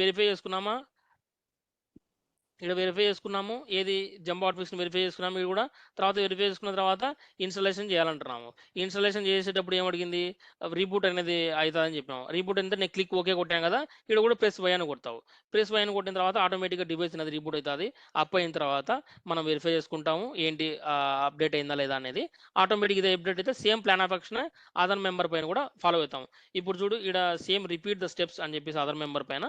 Verify చేసుకున్నామా, ఇక్కడ verify చేసుకున్నాము, ఏది జంప్ ఆఫీస్ని వెరిఫై చేసుకున్నాము ఇది కూడా. తర్వాత వెరిఫై చేసుకున్న తర్వాత ఇన్స్టాలేషన్ చేయాలంటున్నాము. ఇన్స్టాలేషన్ చేసేటప్పుడు ఏమడిగింది, రీబూట్ అనేది అవుతుందని చెప్పినాము. రీబూట్ అంటే నేను క్లిక్ ఓకే కొట్టాను కదా, ఇక్కడ కూడా ప్రెస్ వై అని కొడతావు. ప్రెస్ వై అని కొట్టిన తర్వాత ఆటోమేటిక్గా డివైస్ అనేది రీబూట్ అవుతుంది. అప్ అయిన తర్వాత మనం వెరిఫై చేసుకుంటాము ఏంటి అప్డేట్ అయిందా లేదా అనేది. ఆటోమేటిక్ ఇది అప్డేట్ అయితే same plan of action Aadhaar member పైన కూడా ఫాలో అవుతాము. ఇప్పుడు చూడు ఇక్కడ సేమ్ రిపీట్ ద స్టెప్స్ అని చెప్పేసి ఆధార్ మెంబర్ పైన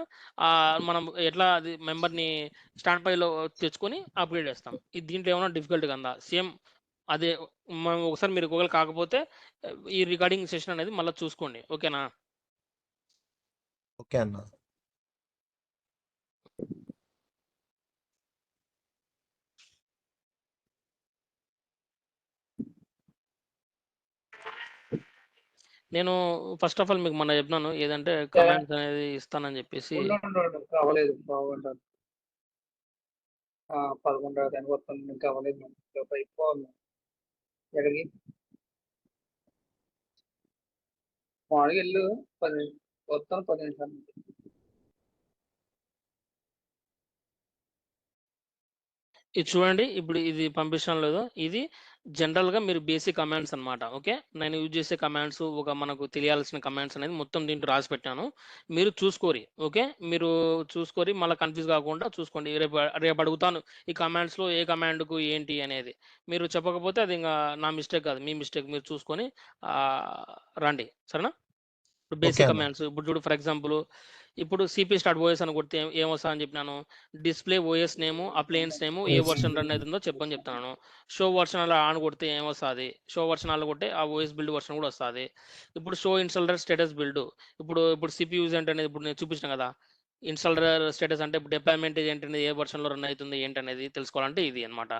మనం ఎట్లా అది మెంబర్ని స్టాండ్ పైలో తెచ్చుకొని అప్గ్రేడ్ చేస్తాం. ఇది దీంట్లో ఏమైనా డిఫికల్ట్ కదా, సేమ్ అదే. మనం ఒకసారి మీరు గూగుల్ కాకపోతే ఈ రికార్డింగ్ సెషన్ అనేది మళ్ళీ చూసుకోండి, ఓకేనా? ఓకే అన్న. నేను ఫస్ట్ ఆఫ్ ఆల్ మీకు మొన్న చెప్పినాను ఏదంటే కమాండ్స్ అనేది ఇస్తానని చెప్పేసి. కావలేదు బాగుంటారు 11 వస్తుంది ఇంకా అవ్వలేదు. అయిపోవాలి ఎక్కడికి మామూలుగా వెళ్ళు 10 వస్తాను 10 నిమిషాలు. ఇది చూడండి, ఇప్పుడు ఇది పంపించడం లేదు. ఇది జనరల్గా మీరు బేసిక్ కమాండ్స్ అనమాట. ఓకే, నేను యూజ్ చేసే కమాండ్స్, ఒక మనకు తెలియాల్సిన కమాండ్స్ అనేది మొత్తం దీంట్లో రాసి పెట్టాను. మీరు చూసుకోరి, ఓకే? మీరు చూసుకొని మళ్ళీ కన్ఫ్యూజ్ కాకుండా చూసుకోండి. రేపు అడుగుతాను ఈ కమాండ్స్లో ఏ కమాండ్కు ఏంటి అనేది. మీరు చెప్పకపోతే అది ఇంకా నా మిస్టేక్ కాదు, మీ మిస్టేక్. మీరు చూసుకొని రండి, సరేనా? ఇప్పుడు బేసిక్ కమాండ్స్ ఇప్పుడు చూడు, ఫర్ ఎగ్జాంపుల్ ఇప్పుడు సిపి స్టార్ట్ ఓఎస్ అని కొడితే ఏమొస్తా అని చెప్పినాను, డిస్ప్లే ఓఎస్ నేము అప్లయన్స్ నేము ఏ వర్షన్ రన్ అవుతుందో చెప్పని చెప్తాను. షో వర్షన్ అలా ఆన్ కొడితే ఏమొస్తుంది, షో వర్షన్ అలా కొట్టే ఆ ఓఎస్ బిల్డ్ వర్షన్ కూడా వస్తుంది. ఇప్పుడు షో ఇన్స్టాలర్ స్టేటస్ బిల్డ్, ఇప్పుడు సిపి యూజ్ ఏంటనేది ఇప్పుడు నేను చూపించాను కదా. ఇన్స్టాలర్ స్టేటస్ అంటే ఇప్పుడు డిప్లాయ్మెంట్ ఏంటనేది ఏ వర్షన్లో రన్ అవుతుంది ఏంటనేది తెలుసుకోవాలంటే ఇది అనమాట.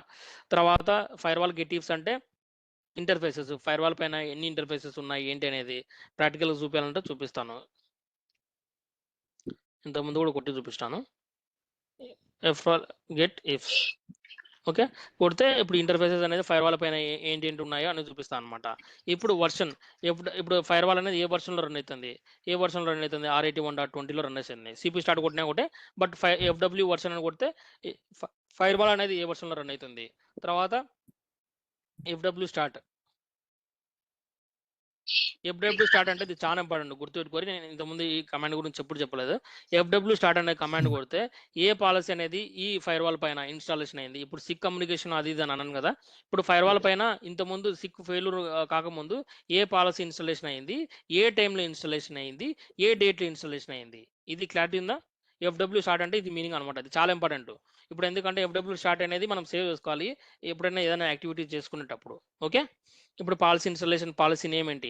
తర్వాత ఫైర్వాల్ గెటివ్స్ అంటే ఇంటర్ఫేసెస్, ఫైర్వాల్ పైన ఎన్ని ఇంటర్ఫేసెస్ ఉన్నాయి ఏంటి అనేది ప్రాక్టికల్గా చూపించాలంటే చూపిస్తాను. ఇంతకుముందు కూడా కొట్టి చూపిస్తాను. గెట్ ఇఫ్, ఓకే కొడితే ఇప్పుడు ఇంటర్ఫేసెస్ అనేది ఫైర్వాల్ పైన ఏంటి ఉన్నాయో అనేది చూపిస్తాను అనమాట. ఇప్పుడు వర్షన్, ఇప్పుడు ఫైర్వాల్ అనేది ఏ వర్షన్లో రన్ అవుతుంది, R81.20లో రన్ అవుతుంది. సిపి స్టార్ట్ కొట్టినా ఒకటే, బట్ ఎఫ్డబ్ల్యూ వర్షన్ అని కొడితే ఫైర్వాల్ అనేది ఏ వర్షన్లో రన్ అవుతుంది. తర్వాత ఎఫ్డబ్ల్యూ స్టార్ట్ స్టార్ట్ అంటే ఇది చాలా ఇంపార్టెంట్, గుర్తుపెట్టుకొని. నేను ఇంతకుముందు ఈ కమాండ్ గురించి ఎప్పుడు చెప్పలేదు. ఎఫ్డబ్ల్యూ స్టార్ట్ అనే కమాండ్ కొడితే ఏ పాలసీ అనేది ఈ ఫైర్వాల్ పైన ఇన్స్టాలేషన్ అయింది. ఇప్పుడు సిక్ కమ్యూనికేషన్ అది ఇది అని అన్నాను కదా, ఇప్పుడు ఫైర్వాల్ పైన ఇంతకుముందు సిక్ ఫెయిల్యూర్ కాకముందు ఏ పాలసీ ఇన్స్టాలేషన్ అయింది, ఏ టైంలో ఇన్స్టాలేషన్ అయింది, ఏ డేట్లో ఇన్స్టాలేషన్ అయింది, ఇది క్లారిటీ ఉందా? ఎఫ్డబ్ల్యూ స్టార్ట్ అంటే ఇది మీనింగ్ అనమాట. ఇది చాలా ఇంపార్టెంట్. ఇప్పుడు ఎందుకంటే ఎఫ్డబ్ల్యూ స్టార్ట్ అనేది మనం సేవ్ చేసుకోవాలి ఎప్పుడైనా ఏదైనా యాక్టివిటీ చేసుకునేటప్పుడు, ఓకే? ఇప్పుడు పాలసీ ఇన్స్టాలేషన్ పాలసీ నేమ్ ఏంటి,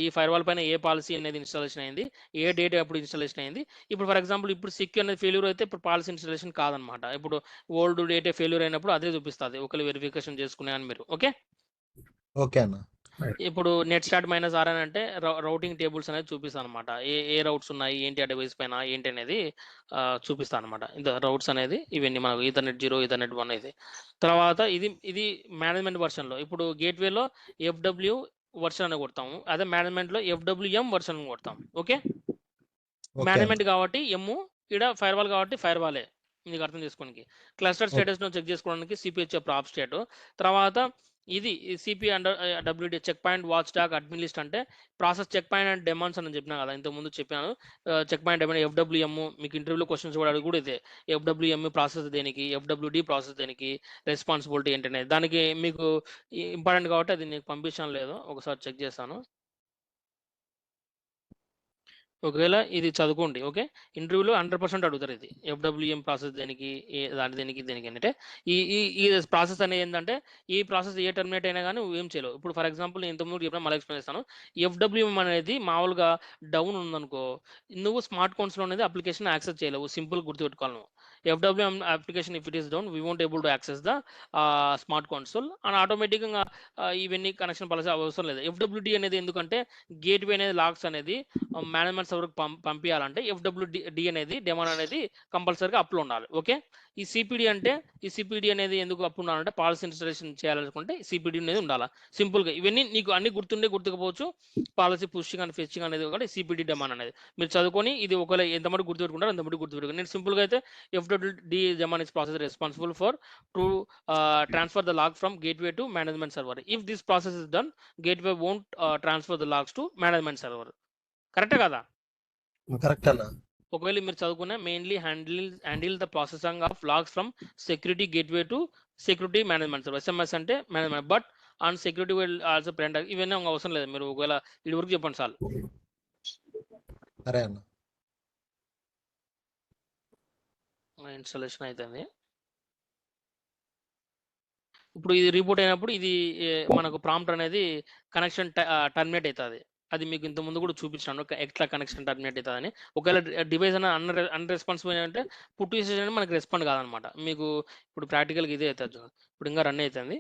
ఈ ఫైర్వాల్ పైన ఏ పాలసీ అనేది ఇన్స్టాలేషన్ అయింది, ఏ డేట్ అప్పుడు ఇన్స్టాలేషన్ అయింది. ఇప్పుడు ఫర్ ఎగ్జాంపుల్ ఇప్పుడు సిక్ అనేది ఫెయిల్యూర్ అయితే ఇప్పుడు పాలసీ ఇన్స్టాలేషన్ కాదనమాట. ఇప్పుడు ఓల్డ్ డేట్ ఫెయిల్యూర్ అయినప్పుడు అదే చూపిస్తుంది ఒకళ్ళు వెరిఫికేషన్ చేసుకునే అని మీరు, ఓకే? ఓకే అన్న. ఇప్పుడు నెట్ స్టార్ట్ -R అని అంటే రౌటింగ్ టేబుల్స్ అనేది చూపిస్తాను అనమాట. ఏ రౌట్స్ ఉన్నాయి ఏంటి ఆ డివైస్ పైన ఏంటి అనేది చూపిస్తాను అనమాట. ఇది రౌట్స్ అనేది ఇవన్నీ మనకు ఈథర్నెట్ 0 ఈథర్నెట్ 1 ఇది. తర్వాత ఇది మేనేజ్మెంట్ వర్షన్లో. ఇప్పుడు గేట్వేలో ఎఫ్డబ్ల్యూ వర్షన్ అని కొడతాము, అదే మేనేజ్మెంట్లో ఎఫ్డబ్ల్యూఎం వర్షన్ కొడతాం, ఓకే? మేనేజ్మెంట్ కాబట్టి ఎమ్, ఇక్కడ ఫైర్వాల్ కాబట్టి ఫైర్వాలే, మీకు అర్థం చేసుకోనికి. క్లస్టర్ స్టేటస్ను చెక్ చేసుకోవడానికి సిపిహెచ్ ప్రాప్ స్టేట్. తర్వాత ఇది CP under WD check point watch dog admin list అంటే process check point and daemons అని చెప్పినా కదా ఇంతకుముందు చెప్పాను. చెక్ పాయింట్ డెమాండ్ ఎఫ్డబ్ల్యూఎం, మీకు ఇంటర్వ్యూలో క్వశ్చన్స్ కూడా అడుగు కూడా ఇదే. ఎఫ్డబ్ల్యూఎం ప్రాసెస్ దేనికి, ఎఫ్డబ్ల్యూడి ప్రాసెస్ దేనికి, రెస్పాన్సిబిలిటీ ఏంటనే దానికి మీకు ఇంపార్టెంట్ కాబట్టి అది నీకు పంపించడం లేదు, ఒకసారి చెక్ చేస్తాను. ఒకవేళ ఇది చదువుకోండి, ఓకే? ఇంటర్వ్యూలో 100% అడుగుతారు ఇది ఎఫ్డబ్ల్యూఎం ప్రాసెస్ దేనికి, దేనికి అంటే ఈ ప్రాసెస్ అనేది ఏంటంటే ఈ ప్రాసెస్ ఏ టర్మినేట్ అయినా కానీ ఏం చేయలేవు. ఇప్పుడు ఫర్ ఎగ్జాంపుల్ ఇంతకుముందు చెప్పిన మళ్ళీ ఎక్స్ప్లెయిన్ చేస్తాను. ఎఫ్డబ్ల్యూఎం అనేది మామూలుగా డౌన్ ఉందనుకో, నువ్వు స్మార్ట్ ఫోన్స్లో అనేది అప్లికేషన్ యాక్సెస్ చేయలేవు, సింపుల్ గుర్తుపెట్టుకోవాలి నువ్వు. FWM application if it is down we won't able to access the smart console and ఆటోమేటిక్గా ఇవన్నీ కనెక్షన్ పాలసీ అవసరం లేదు. ఎఫ్డబ్ల్యూడి అనేది ఎందుకంటే గేట్వే అనేది లాక్స్ అనేది మేనేజ్మెంట్ సర్వర్కి పంపించాలంటే FWD అనేది డెమాన్ అనేది కంపల్సరీగా అప్లో ఉండాలి. ఓకే, ఈ సిపిడి అంటే ఈ సిపిడి అనేది ఎందుకు అప్లో ఉండాలంటే పాలసీ ఇన్స్టాలేషన్ చేయాలనుకుంటే సిపిడి అనేది ఉండాలి. సింపుల్గా ఇవన్నీ నీకు అన్ని గుర్తుకపోవచ్చు. పాలసీ పుషింగ్ అండ్ ఫెచ్చింగ్ అనేది ఒకటి సిపిడి డెమాన్ అనేది మీరు చదువుకొని ఇది ఒకవేళ ఎంతమంది గుర్తుపెట్టుకుంటారో అంతమంది గుర్తుపెట్టుకుని. నేను సింపుల్గా అయితే FWD daemon is process responsible for to transfer the log from gateway to management server. If this process is done, gateway won't transfer the logs to management server. కరెక్టే కదా? కరెక్ట్ అన్న. ఒకవేళ మీరు చదువుకున్న mainly handle the processing of logs from security gateway to security management server. SMS అంటే management, but on security will also print. ఇవన్నీ అవసరం లేదు, మీరు ఒకవేళ ఇది వరకు చెప్పండి చాలు. సరే అన్న. ఇన్స్టాలేషన్ అవుతుంది. ఇప్పుడు ఇది రీబూట్ అయినప్పుడు ఇది మనకు ప్రాంప్ట్ అనేది కనెక్షన్ టర్మినేట్ అవుతుంది. అది మీకు ఇంత ముందు కూడా చూపించాను ఎట్లా కనెక్షన్ టర్మినేట్ అవుతుందని. ఒకవేళ డివైస్ అని అన్రెస్పాన్సిబుల్ అంటే పుట్టు చేసేసి మనకి రెస్పాండ్ కాదనమాట. మీకు ఇప్పుడు ప్రాక్టికల్గా ఇదే అవుతుంది. ఇప్పుడు ఇంకా రన్ అవుతుంది.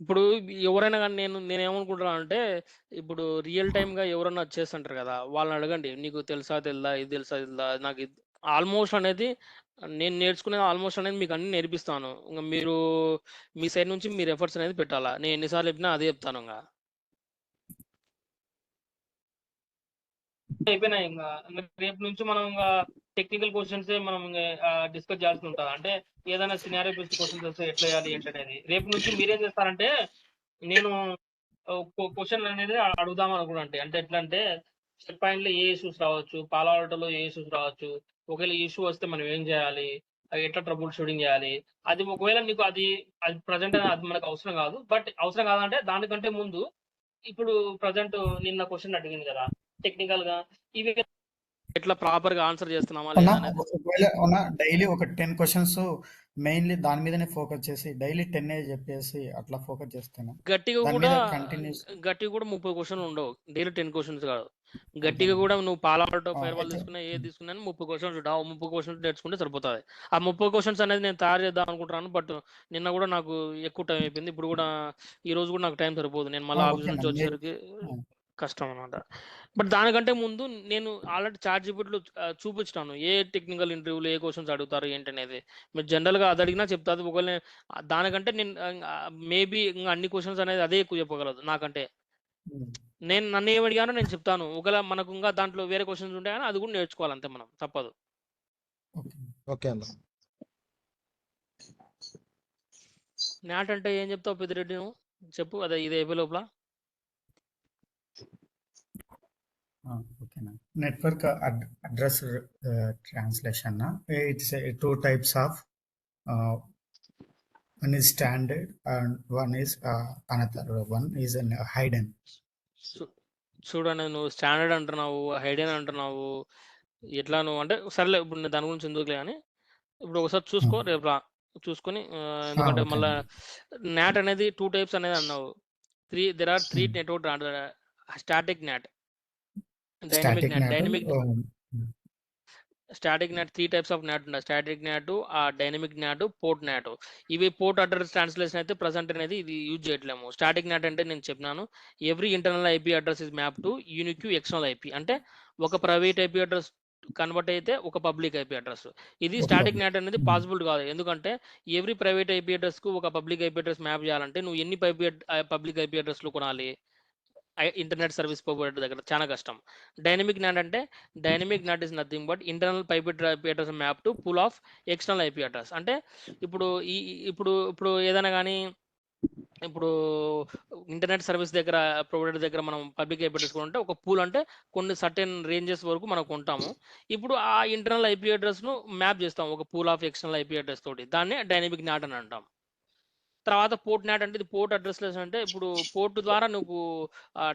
ఇప్పుడు ఎవరైనా కానీ నేనేమనుకుంటున్నాను అంటే, ఇప్పుడు రియల్ టైమ్గా ఎవరన్నా వచ్చేస్తుంటారు కదా, వాళ్ళని అడగండి నీకు తెలుసా తెల్దా, ఇది తెలుసా తెల్దా. నాకు ఆల్మోస్ట్ అనేది నేను నేర్చుకునేది ఆల్మోస్ట్ అనేది మీకు అన్ని నేర్పిస్తాను. ఇంకా మీరు మీ సైడ్ నుంచి మీరు ఎఫర్ట్స్ అనేది పెట్టాలా. నేను ఎన్నిసార్లు చెప్పినా అదే చెప్తాను. ఇంకా అయిపోయినాయి. ఇంకా రేపు నుంచి మనం ఇంకా టెక్నికల్ క్వశ్చన్స్ మనం డిస్కస్ చేయాల్సి ఉంటుంది. అంటే ఏదైనా సినారియో బేస్డ్ క్వశ్చన్స్ వస్తే ఎట్లా చేయాలి ఏంటనేది రేపు నుంచి మీరేం చేస్తారంటే, నేను క్వశ్చన్ అనేది అడుగుదాం అనుకుంటే, అంటే ఎట్లా అంటే సెట్ పాయింట్లో ఏ ఇష్యూస్ రావచ్చు, పాలవాటలో ఏ ఇష్యూస్ రావచ్చు, ఒకవేళ ఇష్యూ వస్తే మనం ఏం చేయాలి, ఎట్లా ట్రబుల్ షూటింగ్ చేయాలి. అది ఒకవేళ నీకు అది ప్రజెంట్ అది మనకు అవసరం కాదు. బట్ అవసరం కాదంటే దానికంటే ముందు ఇప్పుడు ప్రజెంట్ నిన్న క్వశ్చన్ అడిగింది కదా టెక్నికల్ గా, ఇవి ఎట్లా ప్రాపర్ గా ఆన్సర్ చేస్తున్నామా లేదా అనేది. ఒకవేళ డైలీ ఒక 10 క్వశ్చన్స్ మెయిన్లీ దాని మీదనే ఫోకస్ చేసి డైలీ 10 చెప్పేసి అట్లా ఫోకస్ చేస్తాను. గట్టిగా దాని కూడా మీద కంటిన్యూస్ 30 క్వశ్చన్లు ఉండవు. డైలీ 10 క్వశ్చన్స్ కాదు. గట్టిగా కూడా నువ్వు పాలవాటో ఫైర్ వాల్ తీసుకున్నా ఏది తీసుకున్నా 30 క్వశ్చన్స్ ఉంటావు. 30 క్వశ్చన్స్ నేర్చుకుంటే సరిపోతుంది. ఆ 30 క్వశ్చన్స్ అనేది నేను తయారు చేద్దాం అనుకుంటున్నాను. బట్ నిన్న కూడా నాకు ఎక్కువ టైం అయిపోయింది. ఇప్పుడు కూడా ఈ రోజు కూడా నాకు టైం సరిపోదు. నేను మళ్ళీ ఆఫీస్ నుంచి వచ్చేసరికి కష్టం అనమాట. బట్ దానికంటే ముందు నేను ఆల్రెడీ ChatGPTలో చూపించాను ఏ టెక్నికల్ ఇంటర్వ్యూలో ఏ క్వశ్చన్స్ అడుగుతారు ఏంటనేది. మీరు జనరల్గా అది అడిగినా చెప్తారు. ఒకవేళ దానికంటే నేను మేబీ ఇంకా అన్ని క్వశ్చన్స్ అనేది అదే ఎక్కువ చెప్పగలదు నాకంటే. నన్ను ఏమి అడిగానో నేను చెప్తాను. ఒకవేళ మనకు ఇంకా దాంట్లో వేరే క్వశ్చన్స్ ఉంటాయని అది కూడా నేర్చుకోవాలి, అంతే మనం, తప్పదు. ఓకే అన్న. నాట్ అంటే ఏం చెప్తావు పెద్దిరెడ్డి నువ్వు చెప్పు. అదే ఇది అయిపోయే లోపల. ఓకేనా. Network address translation it's 2 types of one is standard and one is another one is hidden. చూడండి, నువ్వు స్టాండర్డ్ అంటున్నావు, హైడెన్ అంటున్నావు, ఎట్లా నువ్వు అంటే సరేలే. ఇప్పుడు నేను దాని గురించి ఎందుకులే కానీ ఇప్పుడు ఒకసారి చూసుకో, రేపు రా చూసుకొని. ఎందుకంటే మళ్ళీ నాట్ అనేది 2 types అనేది అన్నావు. there are 3 network static NAT, dynamic NAT. Static NAT 3 types of NAT ఉంటాయి. Static NAT, dynamic NAT, port NAT. ఇవి పోర్ట్ అడ్రస్ ట్రాన్స్లేషన్ అయితే ప్రజెంట్ అనేది ఇది యూజ్ చేయట్లేము. స్టాటిక్ NAT అంటే నేను చెప్పినాను, every internal IP address is map to unique external IP. అంటే ఒక ప్రైవేట్ IP అడ్రస్ కన్వర్ట్ అయితే ఒక పబ్లిక్ IP అడ్రస్. ఇది స్టాటిక్ NAT అనేది పాసిబుల్ కాదు. ఎందుకంటే ఎవ్రీ ప్రైవేట్ IP అడ్రస్ కు ఒక పబ్లిక్ IP అడ్రస్ మ్యాప్ చేయాలంటే నువ్వు ఎన్ని పబ్లిక్ IP అడ్రస్లు కొనాలి ఇంటర్నెట్ సర్వీస్ ప్రొవైడర్ దగ్గర, చాలా కష్టం. డైనమిక్ NAT అంటే dynamic NAT is nothing but internal IP address map to pool of external IP address. అంటే ఇప్పుడు ఏదైనా కానీ ఇప్పుడు ఇంటర్నెట్ సర్వీస్ దగ్గర ప్రొవైడర్ దగ్గర మనం పబ్లిక్ IP అడ్రస్ కొంటే ఒక పూల్ అంటే కొన్ని సర్టెన్ రేంజెస్ వరకు మనం కొంటాము. ఇప్పుడు ఆ ఇంటర్నల్ IP అడ్రస్ను మ్యాప్ చేస్తాం ఒక pool of external IP address తోటి. దాన్నే డైనమిక్ NAT అని అంటాం. తర్వాత పోర్ట్ NAT అంటే ఇది పోర్ట్ అడ్రస్లెస్. అంటే ఇప్పుడు పోర్ట్ ద్వారా నువ్వు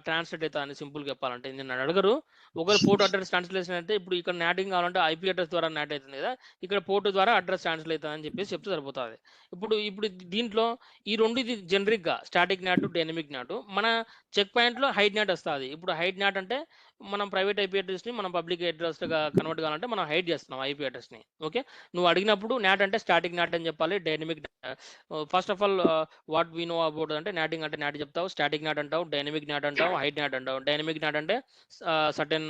ట్రాన్స్లేట్ అవుతా అని సింపుల్గా చెప్పాలంటే. నేను అడగరు ఒకవేళ పోర్ట్ అడ్రస్ ట్రాన్స్లేషన్ అంటే ఇప్పుడు ఇక్కడ నాటింగ్ కావాలంటే IP అడ్రస్ ద్వారా నాట్ అవుతుంది కదా, ఇక్కడ పోర్ట్ ద్వారా అడ్రస్ ట్రాన్స్లేట్ అవుతుంది అని చెప్పేసి చెప్తే సరిపోతుంది. ఇప్పుడు దీంట్లో ఈ రెండు ఇది జనరిక్గా స్టాటిక్ NAT, డైనమిక్ NAT. మన చెక్ పాయింట్లో హైడ్ నాట్ వస్తుంది. ఇప్పుడు హైడ్ నాట్ అంటే మనం ప్రైవేట్ ఐపీ అడ్రస్ని మనం పబ్లిక్ అడ్రస్గా కన్వర్ట్ కావాలంటే మనం హైడ్ చేస్తున్నాం ఐపీ అడ్రస్ని. ఓకే, నువ్వు అడిగినప్పుడు నాట్ అంటే స్టాటిక్ నాట్ అని చెప్పాలి, dynamic. First of all what we know about అంటే నాటింగ్ అంటే నాట్ చెప్తావు, స్టాటిక్ నాట్ అంటావు, డైనమిక్ నాట్ అంటావు, హైడ్ నాట్ అంటావు. డైనమిక్ నాట్ అంటే సర్టెన్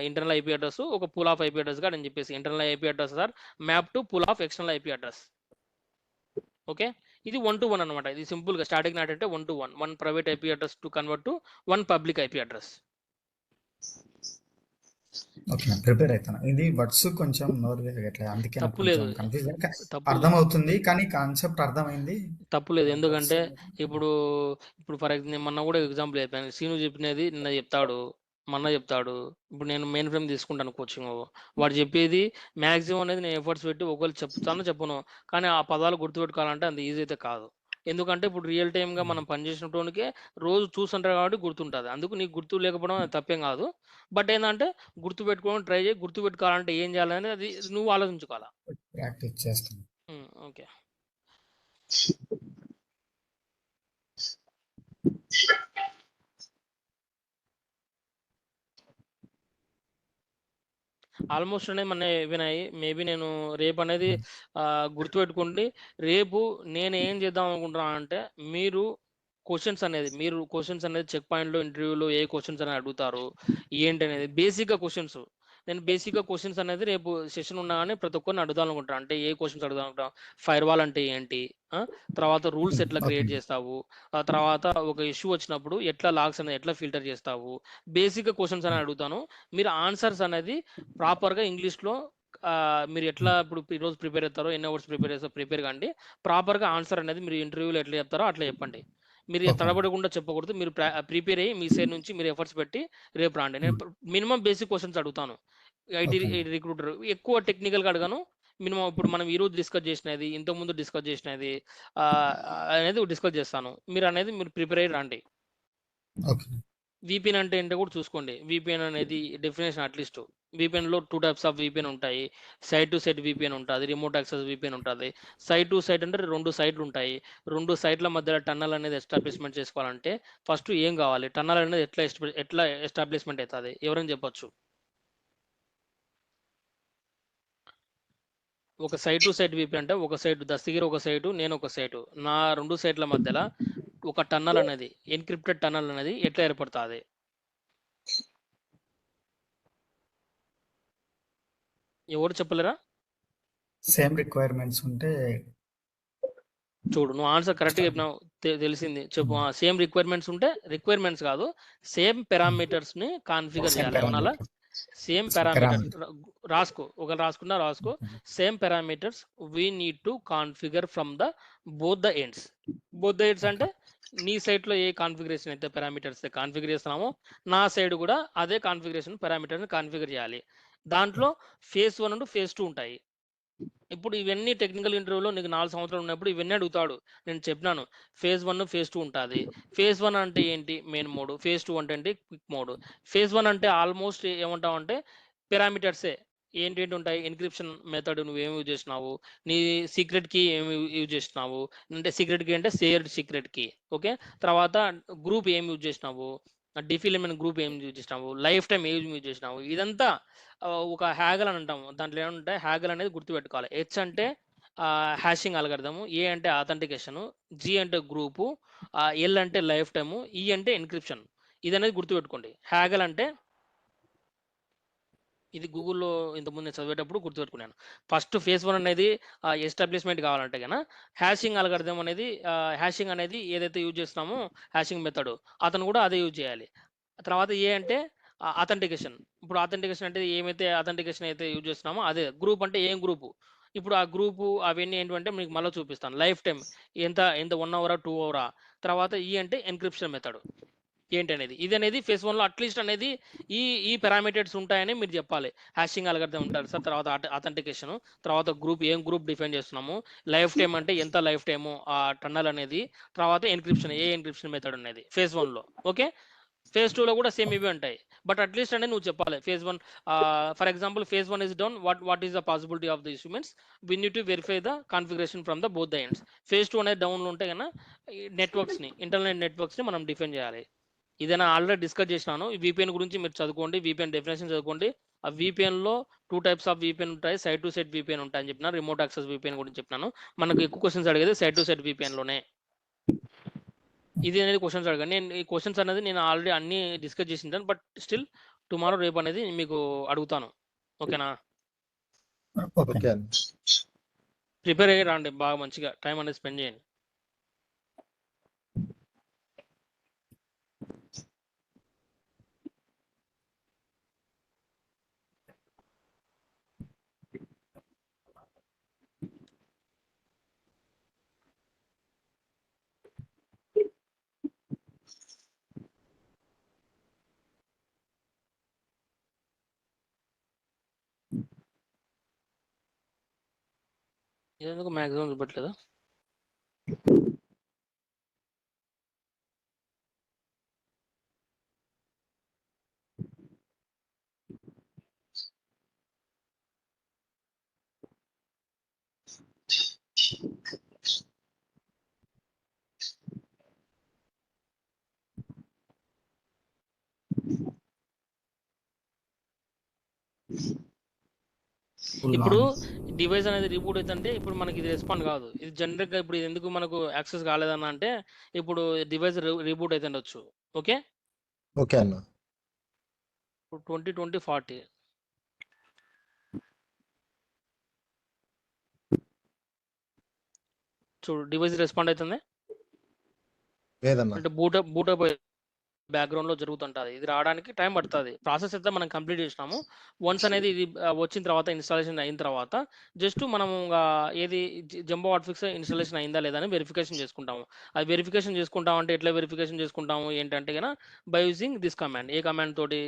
ఇంటర్నల్ ఐపీ అడ్రస్ ఒక పూల్ ఆఫ్ ఐపీ అడ్రస్ గా అని చెప్పేసి internal IP address are map to pool of external IP address. Okay, ఇది 1 to 1 అనమాట. ఇది సింపుల్ గా స్టాటిక్ నాట్ అంటే 1 to 1, 1 private IP address to convert to 1 public IP address. Okay, prepare అవుతాను. ఇది వర్డ్స్ కొంచెం నోరు తిరగట్లేదు, అందుకే నాకు తప్పు లేదు, కొంచెం కన్ఫ్యూజన్. తప్పు అర్థమవుతుంది కానీ కాన్సెప్ట్ అర్థమైంది. తప్పు లేదు. వర్డ్స్ ఎందుకంటే ఇప్పుడు ఫర్ ఎగ్జాంపుల్ మొన్న కూడా ఎగ్జాంపుల్ చెప్పాను, సీను చెప్పినది నిన్న చెప్తాడు, మొన్న చెప్తాడు. ఇప్పుడు నేను మెయిన్ ఫ్రేమ్ తీసుకుంటాను కోచింగ్, వాడు చెప్పేది మ్యాక్సిమం అనేది నేను ఎఫర్ట్స్ పెట్టి ఒకవేళ చెప్తాను చెప్పను, కానీ ఆ పదాలు గుర్తుపెట్టుకోవాలంటే అంత ఈజీ అయితే కాదు. ఎందుకంటే ఇప్పుడు రియల్ టైమ్గా మనం పనిచేసినట్టుకే రోజు చూస్తుంటారు కాబట్టి గుర్తుంటుంది. అందుకు నీకు గుర్తు లేకపోవడం అది తప్పేం కాదు. బట్ ఏంటంటే గుర్తుపెట్టుకోవడం ట్రై చేయి. గుర్తుపెట్టుకోవాలంటే ఏం చేయాలని అది నువ్వు ఆలోచించుకోవాలా. ప్రాక్టీస్ చేస్తాను. ఓకే, ఆల్మోస్ట్ అనేది మన వినాయి. మేబీ నేను రేపు అనేది గుర్తుపెట్టుకోండి. రేపు నేను ఏం చేద్దాం అనుకుంటున్నాను అంటే మీరు క్వశ్చన్స్ అనేది చెక్ పాయింట్లో ఇంటర్వ్యూలో ఏ క్వశ్చన్స్ అనేది అడుగుతారు ఏంటి అనేది బేసిక్గా క్వశ్చన్స్. నేను బేసిక్గా క్వశ్చన్స్ అనేది రేపు సెషన్ ఉన్నాగానే ప్రతి ఒక్కరిని అడుగుదాం అనుకుంటాను. అంటే ఏ క్వశ్చన్స్ అడుగుదాం అనుకుంటాం, ఫైర్ వాల్ అంటే ఏంటి, తర్వాత రూల్స్ ఎట్లా క్రియేట్ చేస్తావు, ఆ తర్వాత ఒక ఇష్యూ వచ్చినప్పుడు ఎట్లా లాగ్స్ అనేది ఎట్లా ఫిల్టర్ చేస్తావు, బేసిక్గా క్వశ్చన్స్ అనేది అడుగుతాను. మీరు ఆన్సర్స్ అనేది ప్రాపర్గా ఇంగ్లీష్లో మీరు ఎట్లా ఇప్పుడు ఈరోజు ప్రిపేర్ అవుతారో ఎన్ని అవర్స్ ప్రిపేర్ చేస్తారో ప్రిపేర్ కండి. ప్రాపర్గా ఆన్సర్ అనేది మీరు ఇంటర్వ్యూలో ఎట్లా చెప్తారో అట్లా చెప్పండి. మీరు తడబడకుండా చెప్పకూడదు. మీరు ప్రిపేర్ అయ్యి మీ సైడ్ నుంచి మీరు ఎఫర్ట్స్ పెట్టి రేపు రాండి. నేను మినిమం బేసిక్ క్వశ్చన్స్ అడుగుతాను. ఐటీ రిక్రూటర్ ఎక్కువ టెక్నికల్గా అడగాను. మినిమం ఇప్పుడు మనం ఈరోజు డిస్కస్ చేసినది, ఇంతకుముందు డిస్కస్ చేసినది అనేది డిస్కస్ చేస్తాను. మీరు ప్రిపేర్ అయ్యి రండి. విపిఎన్ అంటే ఏంటో కూడా చూసుకోండి. విపిఎన్ అనేది డెఫినేషన్ అట్లీస్ట్ విపిఎన్లో 2 టైప్స్ ఆఫ్ విపిఎన్ ఉంటాయి. సైట్ టు సైట్ విపిఎన్ ఉంటుంది, రిమోట్ యాక్సెస్ విపిఎన్ ఉంటుంది. సైట్ టు సైట్ అంటే 2 సైట్లు ఉంటాయి. 2 సైట్ల మధ్యలో టన్నల్ అనేది ఎస్టాబ్లిష్మెంట్ చేసుకోవాలంటే ఫస్ట్ ఏం కావాలి, టన్నల్ అనేది ఎట్లా ఎస్టాబ్లిష్మెంట్ అవుతుంది ఎవరైనా చెప్పొచ్చు. ఒక సైట్ టు సైట్ విపిఎన్ అంటే ఒక సైట్ దస్తగిరి ఒక సైటు నేను ఒక సైటు, నా 2 సైట్ల మధ్యలో ఒక టన్నల్ అనేది ఎన్క్రిప్టెడ్ టన్నల్ అనేది ఎట్లా ఏర్పడుతుంది. ఎవరు చెప్పలేరా? సేమ్ రిక్వైర్మెంట్స్ ఉంటే చూడు, నువ్వు ఆన్సర్ కరెక్ట్గా చెప్పినావు, తెలిసింది. చెప్పు. సేమ్ రిక్వైర్మెంట్స్ ఉంటే రిక్వైర్మెంట్స్ కాదు, సేమ్ పారామీటర్స్ ని కాన్ఫిగర్ చేయాలి. ఏమన్నా సేమ్ పారామీటర్స్ రాసుకో, ఒకరు రాసుకో. Same parameters we need to configure from the both the ends. Both the ends అంటే నీ సైట్లో ఏ కాన్ఫిగరేషన్ అయితే పారామీటర్స్ కాన్ఫిగర్ చేస్తున్నామో నా సైడ్ కూడా అదే కాన్ఫిగరేషన్ పారామీటర్స్ కాన్ఫిగర్ చేయాలి. దాంట్లో ఫేజ్ 1 అండ్ ఫేజ్ 2 ఉంటాయి. ఇప్పుడు ఇవన్నీ టెక్నికల్ ఇంటర్వ్యూలో నీకు 4 సంవత్సరాలు ఉన్నప్పుడు ఇవన్నీ అడుగుతాడు. నేను చెప్పినాను ఫేజ్ 1 ఫేజ్ 2 ఉంటుంది. ఫేజ్ 1 అంటే ఏంటి, మెయిన్ మోడ్. ఫేజ్ 2 అంటే ఏంటి, క్విక్ మోడ్. ఫేజ్ 1 అంటే ఆల్మోస్ట్ ఏమంటావు అంటే పారామీటర్సే ఏంటి ఉంటాయి. ఎన్క్రిప్షన్ మెథడ్ నువ్వేమి యూజ్ చేసినావు, నీ సీక్రెట్ కీ ఏమి యూజ్ చేసినావు, అంటే సీక్రెట్ కీ అంటే షేర్డ్ సీక్రెట్ కీ. ఓకే, తర్వాత గ్రూప్ ఏమి యూజ్ చేసినావు, డిఫిలిమెంట్ గ్రూప్ ఏం యూజ్ చేసినావు, లైఫ్ టైం ఏం యూజ్ చేసినావు, ఇదంతా ఒక హ్యాగల్ అని అంటాము. దాంట్లో ఏమంటే హ్యాగల్ అనేది గుర్తుపెట్టుకోవాలి. హెచ్ అంటే హ్యాషింగ్ అల్గోరిథం, ఏ అంటే ఆథెంటికేషన్, జి అంటే గ్రూపు, ఎల్ అంటే లైఫ్ టైము, ఈ అంటే ఎన్క్రిప్షన్. ఇది అనేది గుర్తుపెట్టుకోండి. హ్యాగల్ అంటే ఇది గూగుల్లో ఇంతకుముందు నేను చదివేటప్పుడు గుర్తుపెట్టుకున్నాను. ఫస్ట్ ఫేజ్ 1 అనేది ఎస్టాబ్లిష్మెంట్ కావాలంటే కన్నా హ్యాషింగ్ అల్గోరిథం అనేది హ్యాషింగ్ అనేది ఏదైతే యూజ్ చేస్తున్నామో హ్యాషింగ్ మెథడ్ అతను కూడా అదే యూజ్ చేయాలి. తర్వాత ఏ అంటే అథెంటికేషన్. ఇప్పుడు అథెంటికేషన్ అంటే ఏమైతే అథెంటికేషన్ అయితే యూజ్ చేస్తున్నామో అదే. గ్రూప్ అంటే ఏం గ్రూపు, ఇప్పుడు ఆ గ్రూపు అవన్నీ ఏంటంటే మీకు మళ్ళీ చూపిస్తాను. లైఫ్ టైం ఎంత 1 అవరా 2 అవరా. తర్వాత ఈ అంటే ఎన్క్రిప్షన్ మెథడ్ ఏంటి అనేది. ఇది అనేది ఫేజ్ 1లో అట్లీస్ట్ అనేది ఈ పారామీటర్స్ ఉంటాయని మీరు చెప్పాలి. హ్యాషింగ్ అల్గోరిథం ఉంటారు సార్, తర్వాత అథెంటికేషన్, తర్వాత గ్రూప్ ఏం గ్రూప్ డిఫైన్ చేస్తున్నాము, లైఫ్ టైం అంటే ఎంత లైఫ్ టైము ఆ టన్నల్ అనేది, తర్వాత ఎన్క్రిప్షన్ ఏ ఎన్క్రిప్షన్ మెథడ్ అనేది ఫేజ్ 1లో. ఓకే, ఫేజ్ 2లో కూడా సేమ్ ఇవి ఉంటాయి. బట్ అట్లీస్ట్ అనేది నువ్వు చెప్పాలి. Phase 1 for example phase 1 is down, what is the possibility of the instruments, we need to verify the configuration from the both the ends. Phase 2 అనేది డౌన్లో ఉంటే కన్నా నెట్వర్క్స్ని ఇంటర్నెట్ నెట్వర్క్స్ని మనం డిఫైన్ చేయాలి. ఇదైనా ఆల్రెడీ డిస్కస్ చేసినాను. ఈ VPN గురించి మీరు చదువుకోండి. VPN డెఫినేషన్ చదువుకోండి. ఆ VPNలో 2 టైప్స్ ఆఫ్ VPN ఉంటాయి. సైట్ టు సైట్ VPN ఉంటాయని చెప్పినాను. రిమోట్ యాక్సెస్ VPN గురించి చెప్పినాను. మనకు ఎక్కువ క్వశ్చన్స్ అడిగేది సైట్ టు సైట్ VPNలోనే. ఇది అనేది క్వశ్చన్స్ అడగండి. నేను ఈ క్వశ్చన్స్ అనేది నేను ఆల్రెడీ అన్ని డిస్కస్ చేసింటాను. బట్ స్టిల్ టుమారో రేపు అనేది మీకు అడుగుతాను. ఓకేనా? ఓకే ఓకే అన్న. ప్రిపేర్ అయ్యి రండి బాగా మంచిగా టైం అనేది స్పెండ్ చేయండి. ఎందుకు మ్యాక్సిమం చూపెట్టలేదా? ఇప్పుడు డివైస్ అనేది రీబూట్ అవుతుంటే ఇప్పుడు మనకి ఇది రెస్పాండ్ కాదు. ఇది జనరల్గా ఇప్పుడు ఇది ఎందుకు మనకు యాక్సెస్ కాలేదన్న అంటే ఇప్పుడు డివైస్ రీబూట్ అవుతుండొచ్చు. ఓకే, ఓకే అన్న. ఇప్పుడు 2020-40 చూడు డివైస్ రెస్పాండ్ అవుతుంది లేదన్న. అంటే బూటప్ బ్యాక్గ్రౌండ్ లో జరుగుతుంటది. ఇది రావడానికి టైం పడుతుంది. ప్రాసెస్ అయితే మనం కంప్లీట్ చేసినాము. వన్స్ అనేది ఇది వచ్చిన తర్వాత ఇన్స్టాలేషన్ అయిన తర్వాత జస్ట్ మనం ఏది జంబో హాట్ఫిక్స్ ఇన్స్టాలేషన్ అయిందా లేదా అని వెరిఫికేషన్ చేసుకుంటాము. అది వెరిఫికేషన్ చేసుకుంటాం అంటే ఎట్లా వెరిఫికేషన్ చేసుకుంటాము ఏంటంటే కన్నా by using this command. A command తోటి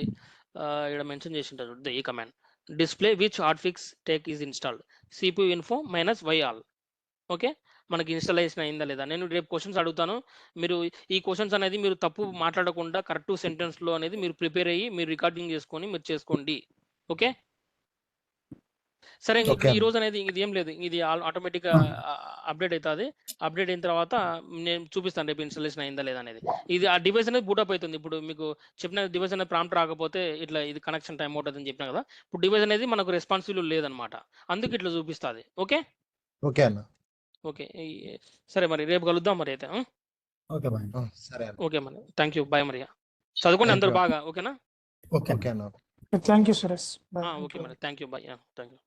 ఇక్కడ మెన్షన్ చేసి ఉంటుంది ఈ command display which hotfix take is installed CPU info -y all. Okay, మనకి ఇన్స్టాలేషన్ అయిందా లేదా. నేను రేపు క్వశ్చన్స్ అడుగుతాను. మీరు ఈ క్వశ్చన్స్ అనేది మీరు తప్పు మాట్లాడకుండా కరెక్ట్ సెంటెన్స్లో అనేది మీరు ప్రిపేర్ అయ్యి మీరు రికార్డింగ్ చేసుకొని మీరు చేసుకోండి. ఓకే సరే. ఇప్పుడు ఈ రోజు అనేది ఇది ఏం లేదు, ఇది ఆటోమేటిక్గా అప్డేట్ అవుతుంది. అప్డేట్ అయిన తర్వాత నేను చూపిస్తాను రేపు ఇన్స్టాలేషన్ అయిందా లేదా అనేది. ఇది ఆ డివైస్ అనేది బూటప్ అవుతుంది. ఇప్పుడు మీకు చెప్పిన డివైస్ అనేది ప్రాంప్ట్ రాకపోతే ఇట్లా ఇది కనెక్షన్ టైం అవుతుంది అని చెప్పినా కదా. ఇప్పుడు డివైస్ అనేది మనకు రెస్పాన్సిబుల్ లేదనమాట, అందుకు ఇట్లా చూపిస్తుంది. ఓకే ఓకే అన్న. ఓకే సరే మరి రేపు కలుద్దాం మరి అయితే. Okay bye. సరే అన్న. ఓకే మరి థ్యాంక్ యూ. బాయ్ మరి. చదువుకోండి అందరూ బాగా. ఓకేనా? ఓకే ఓకే అన్న. Thank you Suresh. Bye. Okay మరి thank you. Bye. Thank you.